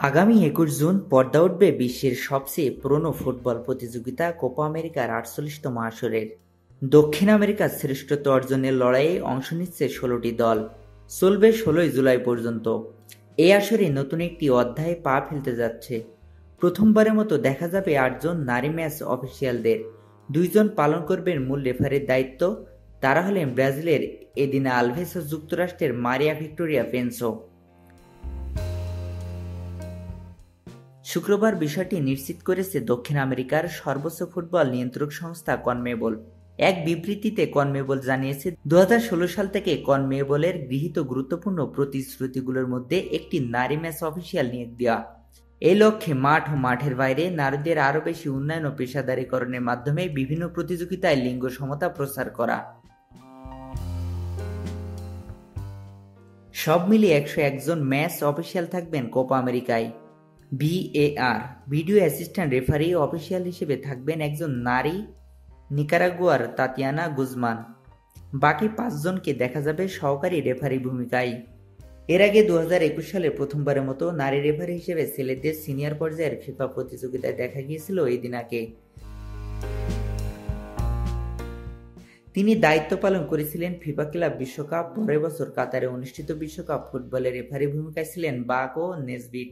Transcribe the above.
আগামী ২১ জুন পর্দা উঠবে বিশ্বের সবচেয়ে পুরনো ফুটবল প্রতিযোগিতা কোপা আমেরিকার ৪৮তম আসরের। দক্ষিণ আমেরিকার শ্রেষ্ঠত্ব অর্জনের লড়াইয়ে অংশ নিচ্ছে ১৬টি দল। চলবে ১৬ই জুলাই পর্যন্ত। এই আসরে নতুন একটি অধ্যায়ে পা ফেলতে যাচ্ছে। প্রথমবারের মতো দেখা যাবে ৮ জন নারী ম্যাচ অফিসিয়ালদের। ২ জন পালন করবেন মূল রেফারির দায়িত্ব। তারা হলেন ব্রাজিলের এদিনা আলভেস ও যুক্তরাষ্ট্রের মারিয়া ভিক্টোরিয়া পেনসো। শুক্রবার বিষয়টি নিশ্চিত করেছে দক্ষিণ আমেরিকার সর্বোচ্চ ফুটবল নিয়ন্ত্রক সংস্থা কনমেবল। এক বিবৃতিতে কনমেবল জানিয়েছে, ২০১৬ সাল থেকে কনমেবলের গৃহীত গুরুত্বপূর্ণ প্রতিশ্রুতিগুলোর মধ্যে একটি নারী ম্যাচ অফিসিয়াল নিয়োগ দেওয়া। এই লক্ষ্যে মাঠ ও মাঠের বাইরে নারীদের আরও বেশি উন্নয়ন ও পেশাদারীকরণের মাধ্যমে বিভিন্ন প্রতিযোগিতায় লিঙ্গ সমতা প্রচার করা। সব মিলিয়ে ১০১ জন ম্যাচ অফিসিয়াল থাকবেন কোপা আমেরিকায়। VAR video assistant referee official হিসেবে থাকবেন একজন নারী, নিকারাগুয়ার তাতিয়ানা গুজমান। বাকি ৫ জনকে দেখা যাবে সহকারী রেফারি ভূমিকায়। এর আগে ২০২১ সালে প্রথমবারের মতো নারী রেফারি হিসেবে ছেলেদের সিনিয়র পর্যায়ের ফিফা প্রতিযোগিতায় দেখা গিয়েছিল এদিনাকে। তিনি দায়িত্ব পালন করেছিলেন ফিফা ক্লাব বিশ্বকাপ। পরের বছর কাতারে অনুষ্ঠিত বিশ্বকাপ ফুটবলের রেফারি ভূমিকায় ছিলেন বাক ও নেসবিট।